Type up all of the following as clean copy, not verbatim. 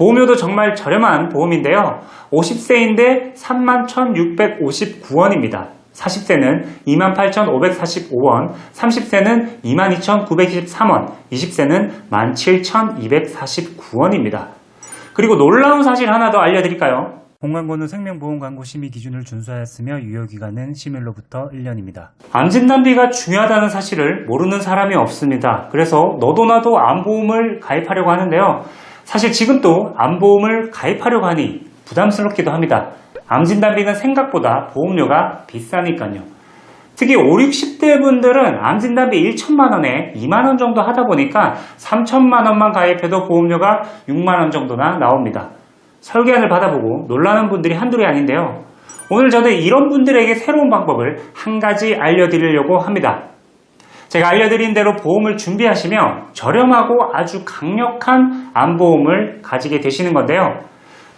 보험료도 정말 저렴한 보험인데요. 50세인데 31,659원입니다. 40세는 28,545원, 30세는 22,923원, 20세는 17,249원입니다. 그리고 놀라운 사실 하나 더 알려드릴까요? 본광고는 생명보험 광고 심의 기준을 준수하였으며 유효기간은 심의로부터 1년입니다. 암진단비가 중요하다는 사실을 모르는 사람이 없습니다. 그래서 너도 나도 암보험을 가입하려고 하는데요. 사실 지금도 암보험을 가입하려고 하니 부담스럽기도 합니다. 암진단비는 생각보다 보험료가 비싸니까요. 특히 5, 60대 분들은 암진단비 1천만원에 2만원 정도 하다 보니까 3천만원만 가입해도 보험료가 6만원 정도나 나옵니다. 설계안을 받아보고 놀라는 분들이 한둘이 아닌데요. 오늘 저는 이런 분들에게 새로운 방법을 한 가지 알려드리려고 합니다. 제가 알려드린 대로 보험을 준비하시면 저렴하고 아주 강력한 암보험을 가지게 되시는 건데요.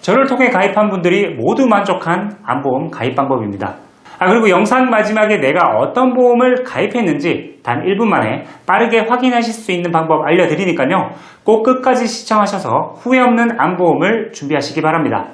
저를 통해 가입한 분들이 모두 만족한 암보험 가입 방법입니다. 그리고 영상 마지막에 내가 어떤 보험을 가입했는지 단 1분 만에 빠르게 확인하실 수 있는 방법 알려드리니까요. 꼭 끝까지 시청하셔서 후회 없는 암보험을 준비하시기 바랍니다.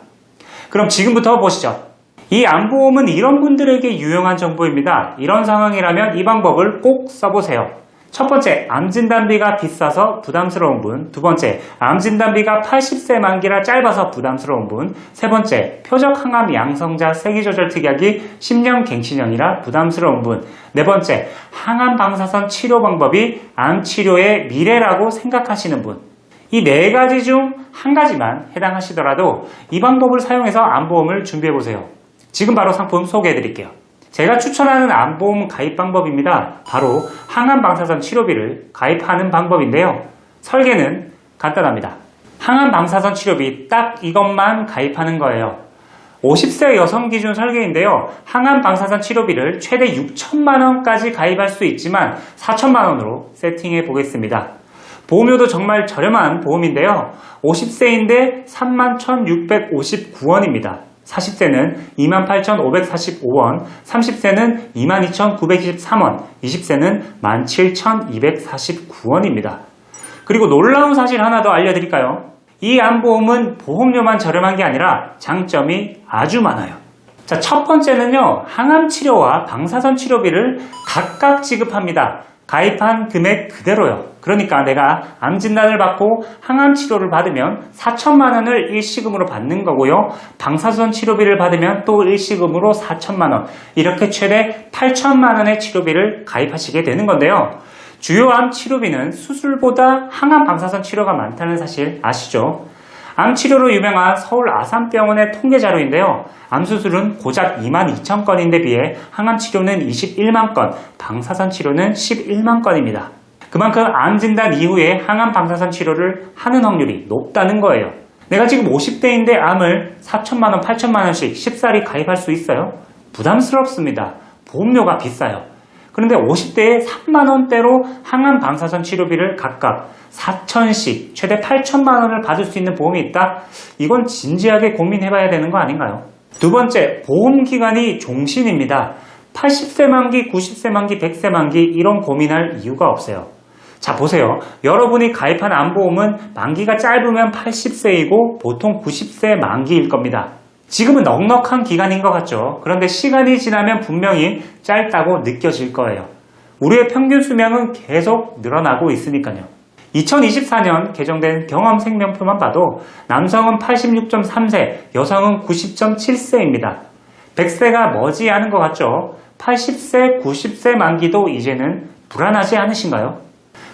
그럼 지금부터 보시죠. 이 암보험은 이런 분들에게 유용한 정보입니다. 이런 상황이라면 이 방법을 꼭 써보세요. 첫 번째, 암진단비가 비싸서 부담스러운 분. 두 번째, 암진단비가 80세 만기라 짧아서 부담스러운 분. 세 번째, 표적 항암 양성자 세기조절 특약이 10년 갱신형이라 부담스러운 분. 네 번째, 항암 방사선 치료 방법이 암 치료의 미래라고 생각하시는 분. 이 네 가지 중 한 가지만 해당하시더라도 이 방법을 사용해서 암보험을 준비해보세요. 지금 바로 상품 소개해드릴게요. 제가 추천하는 암보험 가입 방법입니다. 바로 항암 방사선 치료비를 가입하는 방법인데요. 설계는 간단합니다. 항암 방사선 치료비 딱 이것만 가입하는 거예요. 50세 여성 기준 설계인데요. 항암 방사선 치료비를 최대 6천만원까지 가입할 수 있지만 4천만원으로 세팅해 보겠습니다. 보험료도 정말 저렴한 보험인데요. 50세인데 31,659원입니다. 40세는 28,545원, 30세는 22,923원, 20세는 17,249원입니다. 그리고 놀라운 사실 하나 더 알려드릴까요? 이 암보험은 보험료만 저렴한 게 아니라 장점이 아주 많아요. 자, 첫 번째는요, 항암 치료와 방사선 치료비를 각각 지급합니다. 가입한 금액 그대로요. 그러니까 내가 암 진단을 받고 항암 치료를 받으면 4천만 원을 일시금으로 받는 거고요. 방사선 치료비를 받으면 또 일시금으로 4천만 원. 이렇게 최대 8천만 원의 치료비를 가입하시게 되는 건데요. 주요 암 치료비는 수술보다 항암 방사선 치료가 많다는 사실 아시죠? 암 치료로 유명한 서울 아산병원의 통계 자료인데요. 암 수술은 고작 22,000건인데 비해 항암 치료는 21만 건, 방사선 치료는 11만 건입니다. 그만큼 암 진단 이후에 항암 방사선 치료를 하는 확률이 높다는 거예요. 내가 지금 50대인데 암을 4천만 원, 8천만 원씩 쉽사리 가입할 수 있어요? 부담스럽습니다. 보험료가 비싸요. 그런데 50대에 3만 원대로 항암 방사선 치료비를 각각 4천씩 최대 8천만 원을 받을 수 있는 보험이 있다? 이건 진지하게 고민해봐야 되는 거 아닌가요? 두 번째, 보험기간이 종신입니다. 80세 만기, 90세 만기, 100세 만기 이런 고민할 이유가 없어요. 자, 보세요. 여러분이 가입한 암보험은 만기가 짧으면 80세이고 보통 90세 만기일 겁니다. 지금은 넉넉한 기간인 것 같죠? 그런데 시간이 지나면 분명히 짧다고 느껴질 거예요. 우리의 평균 수명은 계속 늘어나고 있으니까요. 2024년 개정된 경험생명표만 봐도 남성은 86.3세, 여성은 90.7세입니다. 100세가 머지않은 것 같죠? 80세, 90세 만기도 이제는 불안하지 않으신가요?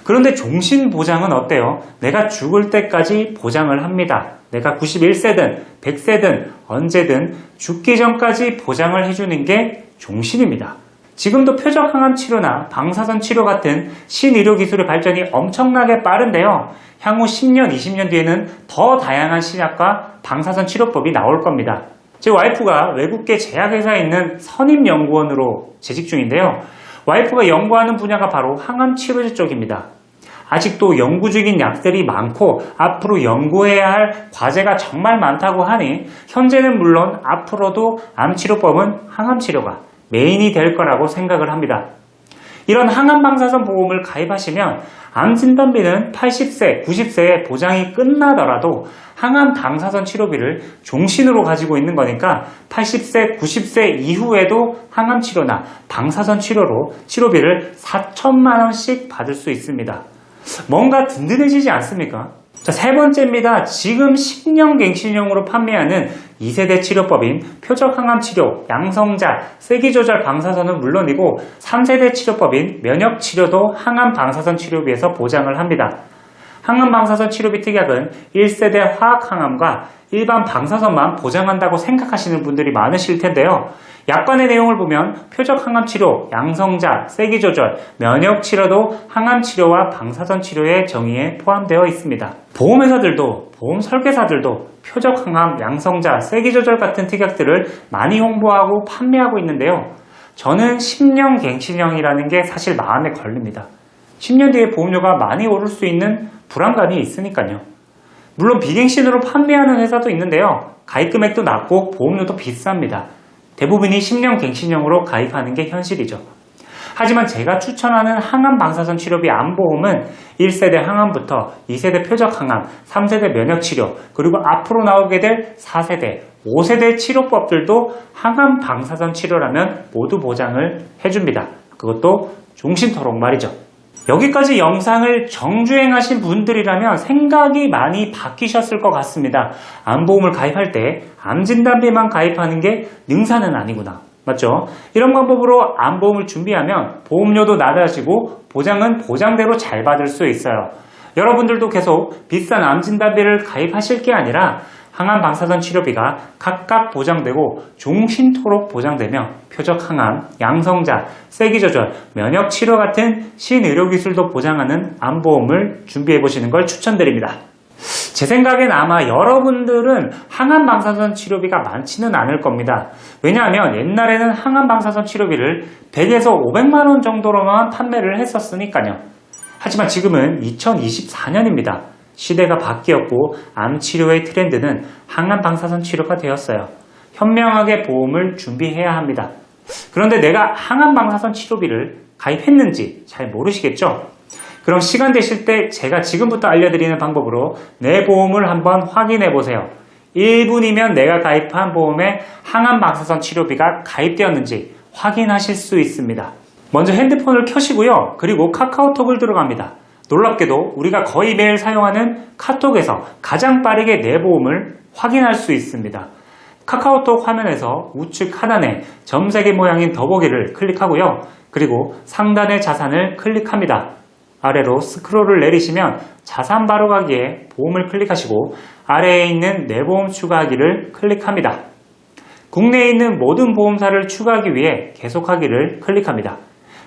그런데 종신보장은 어때요? 내가 죽을 때까지 보장을 합니다. 내가 91세든 100세든 언제든 죽기 전까지 보장을 해주는 게 종신입니다. 지금도 표적 항암 치료나 방사선 치료 같은 신의료 기술의 발전이 엄청나게 빠른데요. 향후 10년, 20년 뒤에는 더 다양한 신약과 방사선 치료법이 나올 겁니다. 제 와이프가 외국계 제약회사에 있는 선임연구원으로 재직 중인데요. 와이프가 연구하는 분야가 바로 항암 치료제 쪽입니다. 아직도 연구 중인 약들이 많고 앞으로 연구해야 할 과제가 정말 많다고 하니 현재는 물론 앞으로도 암치료법은 항암치료가 메인이 될 거라고 생각을 합니다. 이런 항암방사선 보험을 가입하시면 암 진단비는 80세, 90세에 보장이 끝나더라도 항암 방사선 치료비를 종신으로 가지고 있는 거니까 80세, 90세 이후에도 항암 치료나 방사선 치료로 치료비를 4천만 원씩 받을 수 있습니다. 뭔가 든든해지지 않습니까? 자, 세 번째입니다. 지금 10년갱신형으로 판매하는 2세대 치료법인 표적항암치료, 양성자, 세기조절 방사선은 물론이고 3세대 치료법인 면역치료도 항암 방사선 치료비에서 보장을 합니다. 항암 방사선 치료비 특약은 1세대 화학항암과 일반 방사선만 보장한다고 생각하시는 분들이 많으실 텐데요. 약관의 내용을 보면 표적항암치료, 양성자, 세기조절, 면역치료도 항암치료와 방사선치료의 정의에 포함되어 있습니다. 보험회사들도 보험 설계사들도 표적항암, 양성자, 세기조절 같은 특약들을 많이 홍보하고 판매하고 있는데요. 저는 10년 갱신형이라는 게 사실 마음에 걸립니다. 10년 뒤에 보험료가 많이 오를 수 있는 불안감이 있으니까요. 물론 비갱신으로 판매하는 회사도 있는데요. 가입 금액도 낮고 보험료도 비쌉니다. 대부분이 10년 갱신형으로 가입하는 게 현실이죠. 하지만 제가 추천하는 항암 방사선 치료비 암보험은 1세대 항암부터 2세대 표적항암, 3세대 면역치료, 그리고 앞으로 나오게 될 4세대, 5세대 치료법들도 항암 방사선 치료라면 모두 보장을 해줍니다. 그것도 종신토록 말이죠. 여기까지 영상을 정주행하신 분들이라면 생각이 많이 바뀌셨을 것 같습니다. 암보험을 가입할 때 암진단비만 가입하는 게 능사는 아니구나. 맞죠? 이런 방법으로 암보험을 준비하면 보험료도 낮아지고 보장은 보장대로 잘 받을 수 있어요. 여러분들도 계속 비싼 암진단비를 가입하실 게 아니라 항암 방사선 치료비가 각각 보장되고 종신토록 보장되며 표적항암, 양성자, 세기조절, 면역치료 같은 신의료기술도 보장하는 암보험을 준비해보시는 걸 추천드립니다. 제 생각엔 아마 여러분들은 항암 방사선 치료비가 많지는 않을 겁니다. 왜냐하면 옛날에는 항암 방사선 치료비를 100에서 500만 원 정도로만 판매를 했었으니까요. 하지만 지금은 2024년입니다. 시대가 바뀌었고 암 치료의 트렌드는 항암 방사선 치료가 되었어요. 현명하게 보험을 준비해야 합니다. 그런데 내가 항암 방사선 치료비를 가입했는지 잘 모르시겠죠? 그럼 시간 되실 때 제가 지금부터 알려드리는 방법으로 내 보험을 한번 확인해 보세요. 1분이면 내가 가입한 보험에 항암 방사선 치료비가 가입되었는지 확인하실 수 있습니다. 먼저 핸드폰을 켜시고요. 그리고 카카오톡을 들어갑니다. 놀랍게도 우리가 거의 매일 사용하는 카톡에서 가장 빠르게 내 보험을 확인할 수 있습니다. 카카오톡 화면에서 우측 하단에 점세개 모양인 더보기를 클릭하고요. 그리고 상단의 자산을 클릭합니다. 아래로 스크롤을 내리시면 자산 바로가기에 보험을 클릭하시고 아래에 있는 내 보험 추가하기를 클릭합니다. 국내에 있는 모든 보험사를 추가하기 위해 계속하기를 클릭합니다.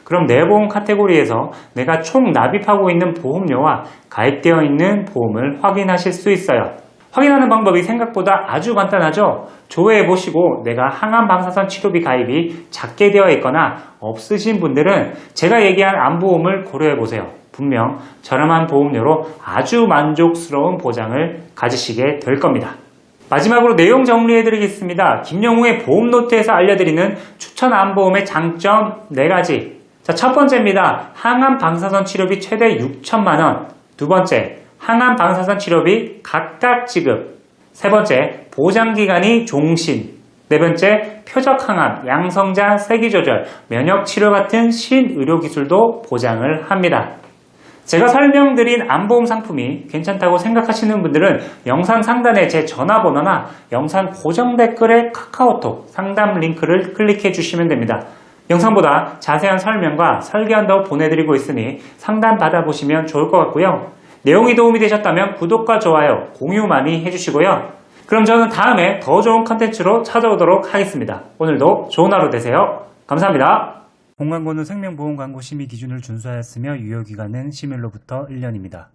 그럼 내 보험 카테고리에서 내가 총 납입하고 있는 보험료와 가입되어 있는 보험을 확인하실 수 있어요. 확인하는 방법이 생각보다 아주 간단하죠? 조회해 보시고 내가 항암 방사선 치료비 가입이 작게 되어 있거나 없으신 분들은 제가 얘기한 암보험을 고려해 보세요. 분명 저렴한 보험료로 아주 만족스러운 보장을 가지시게 될 겁니다. 마지막으로 내용 정리해 드리겠습니다. 김영웅의 보험노트에서 알려드리는 추천 암보험의 장점 4가지. 자, 첫 번째입니다. 항암 방사선 치료비 최대 6천만 원. 두 번째, 항암 방사선 치료비 각각 지급. 세 번째, 보장기간이 종신. 네 번째, 표적항암, 양성자, 세기조절, 면역치료 같은 신의료기술도 보장을 합니다. 제가 설명드린 암보험 상품이 괜찮다고 생각하시는 분들은 영상 상단에 제 전화번호나 영상 고정 댓글에 카카오톡 상담 링크를 클릭해 주시면 됩니다. 영상보다 자세한 설명과 설계한다고 보내드리고 있으니 상담 받아보시면 좋을 것 같고요. 내용이 도움이 되셨다면 구독과 좋아요, 공유 많이 해주시고요. 그럼 저는 다음에 더 좋은 컨텐츠로 찾아오도록 하겠습니다. 오늘도 좋은 하루 되세요. 감사합니다. 본광고는 생명보험 광고 심의 기준을 준수하였으며 유효기간은 심의로부터 1년입니다.